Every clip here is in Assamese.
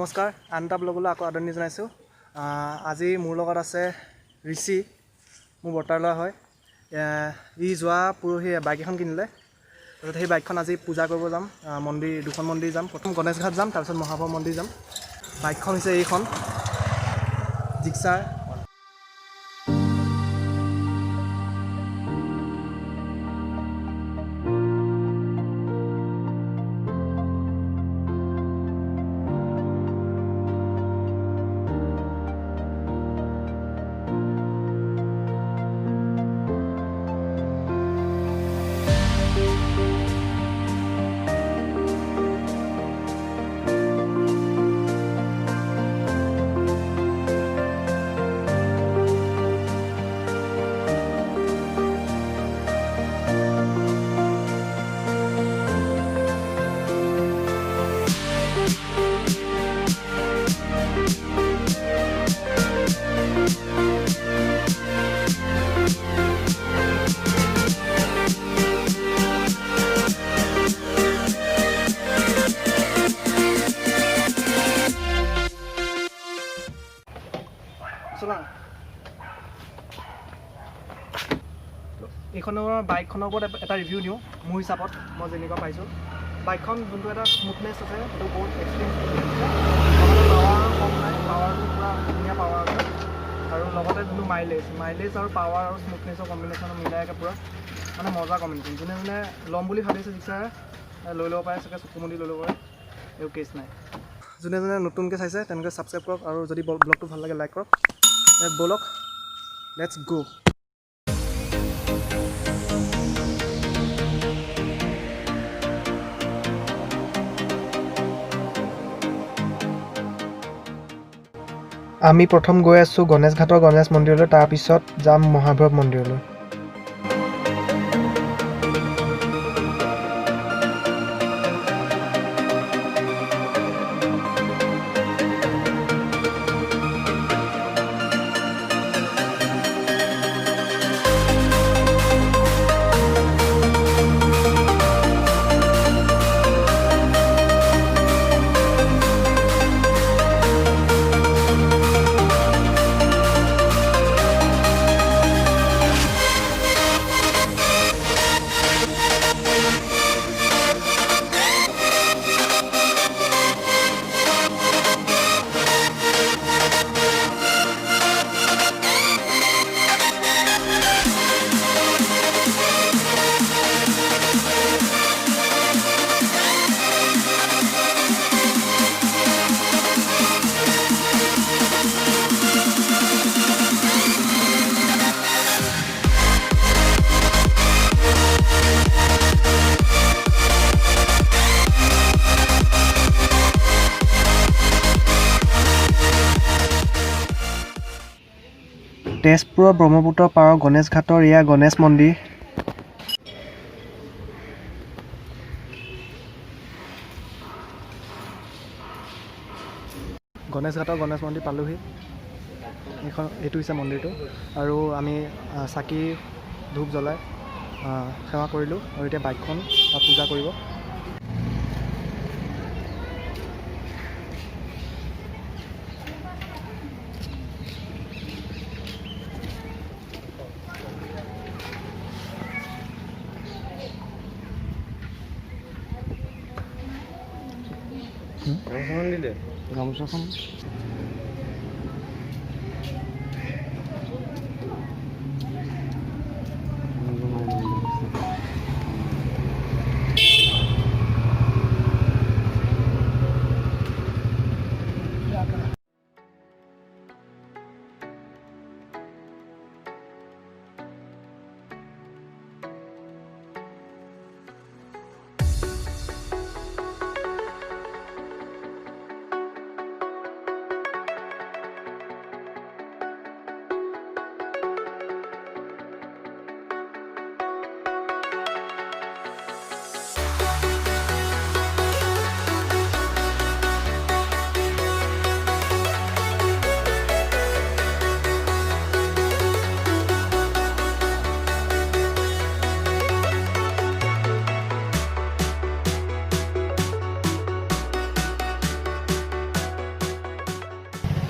নমস্কাৰ আনটা ব্লগলৈ আকৌ আদৰণি জনাইছোঁ। আজি মোৰ লগত আছে ঋষি, মোৰ বৰ্তাৰ ল'ৰা হয়। ই যোৱা পৰহি বাইক এখন কিনিলে। তাৰপিছত সেই বাইকখন আজি পূজা কৰিব যাম। মন্দিৰ দুখন মন্দিৰ যাম। প্ৰথম গণেশঘাট যাম, তাৰপিছত মহাভৈৰৱ মন্দিৰ যাম। বাইকখন হৈছে এইখন Gixxer। এইখনৰ বাইকখনৰ ওপৰত এটা ৰিভিউ দিওঁ। মোৰ হিচাপত মই যেনেকুৱা পাইছোঁ, বাইকখন যোনটো এটা স্মুথনেছ আছে সেইটো বহুত এক্সপিৰিয়েঞ্চ পাৱাৰ কম নাই, পাৱাৰটো পূৰা ধুনীয়া পাৱাৰ আছে। আৰু লগতে যোনটো মাইলেজ আৰু পাৱাৰ আৰু স্মুথনেছৰ কম্বিনেশ্যন মিলাই পূৰা মানে মজা কম্বিনেশ্যন। যোনে যোনে ল'ম বুলি ভাবিছে Gixxer লৈ ল'ব পাৰে, চাগে চকু মুদি লৈ ল'ব পাৰে, একো কেছ নাই। যোনে যোনে নতুনকৈ চাইছে তেনেকৈ ছাবস্ক্ৰাইব কৰক, আৰু যদি ব্লগটো ভাল লাগে লাইক কৰক। ব'লক লেটছ গো। আমি প্ৰথম গৈ আছোঁ গণেশঘাটৰ গণেশ মন্দিৰলৈ, তাৰপিছত যাম মহাভৈৰৱ মন্দিৰলৈ। তেজপুৰৰ ব্ৰহ্মপুত্ৰ পাৰৰ গণেশঘাটৰ এয়া গণেশ মন্দিৰ। গণেশঘাটৰ গণেশ মন্দিৰ পালোহি। এইটো হৈছে মন্দিৰটো, আৰু আমি চাকি ধূপ জ্বলাই সেৱা কৰিলোঁ, আৰু এতিয়া বাইকখন পূজা কৰিব। গামোচাখন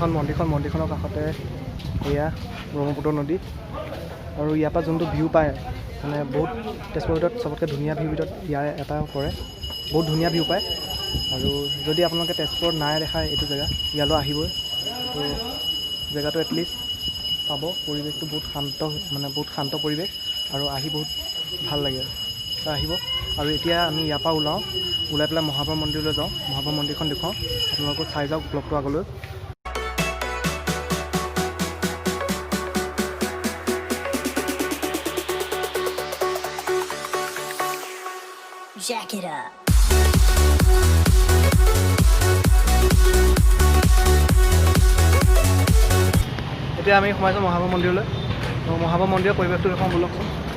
মন্দিৰখনৰ কাষতে এয়া ব্ৰহ্মপুত্ৰ নদী আৰু ইয়াৰ পৰা যোনটো ভিউ পায় মানে বহুত তেজপুৰৰ ভিতৰত চবতকৈ ধুনীয়া ভিউৰ ভিতৰত ইয়াৰ এটা পৰে বহুত ধুনীয়া ভিউ পায় আৰু যদি আপোনালোকে তেজপুৰত নাই দেখা এইটো জেগা ইয়ালৈ আহিবই তো জেগাটো এটলিষ্ট চাব পৰিৱেশটো বহুত শান্ত পৰিৱেশ আৰু আহি বহুত ভাল লাগে আহিব আৰু এতিয়া আমি ইয়াৰ পৰা ওলাই পেলাই মহাভৈৰৱ মন্দিৰলৈ যাওঁ মহাভৈৰৱ মন্দিৰখন দেখুৱাওঁ আপোনালোকক চাই যাওক ব্লগটো আগলৈ Jack it up. এতিয়া আমি সোমাইছোঁ মহাভৈৰৱ মন্দিৰলৈ মহাভৈৰৱ মন্দিৰৰ পৰিৱেশটো দেখুৱাওঁ বলকচোন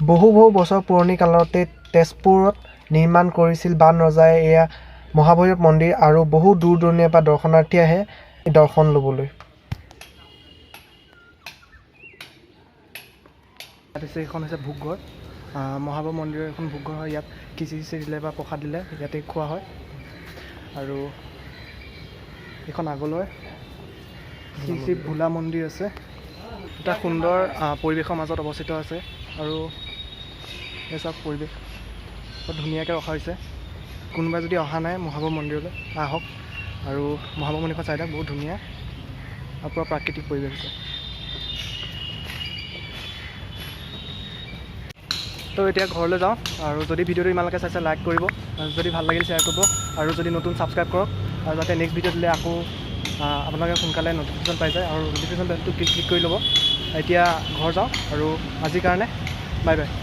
বহু বছৰ পুৰণি কালতে তেজপুৰত নিৰ্মাণ কৰিছিল বান ৰজাই এয়া মহাভৈৰৱ মন্দিৰ আৰু বহু দূৰ দূৰণিৰ পৰা দৰ্শনাৰ্থী আহে দৰ্শন ল'বলৈ এইখন হৈছে ভোগঘৰ মহাভৈৰৱ মন্দিৰৰ এখন ভোগঘৰ হয় ইয়াত খিচিৰি দিলে বা প্ৰসাদ দিলে ইয়াতে খোৱা হয় আৰু এইখন আগলৈ শ্ৰী ভোলা মন্দিৰ আছে এটা সুন্দৰ পৰিৱেশৰ মাজত অৱস্থিত আছে আৰু এই চব পৰিৱেশ বৰ ধুনীয়াকৈ ৰখা হৈছে কোনোবাই যদি অহা নাই মহাভৈৰৱ মন্দিৰলৈ আহক আৰু মহাভৈৰৱ মন্দিৰখন চাই বহুত ধুনীয়া আৰু পূৰা প্ৰাকৃতিক পৰিৱেশ আছে তো এতিয়া ঘৰলৈ যাওঁ আৰু যদি ভিডিঅ'টো ইমানলৈকে চাইছে লাইক কৰিব যদি ভাল লাগিল শ্বেয়াৰ কৰিব আৰু যদি নতুন ছাবস্ক্ৰাইব কৰক আৰু যাতে নেক্সট ভিডিঅ' দিলে আকৌ আপোনালোকে সোনকালে নটিফিকেশ্যন পাই যায় আৰু নটিফিকেশ্যন বেলটো ক্লিক কৰি ল'ব এতিয়া ঘৰ যাওঁ আৰু আজিৰ কাৰণে বাই বাই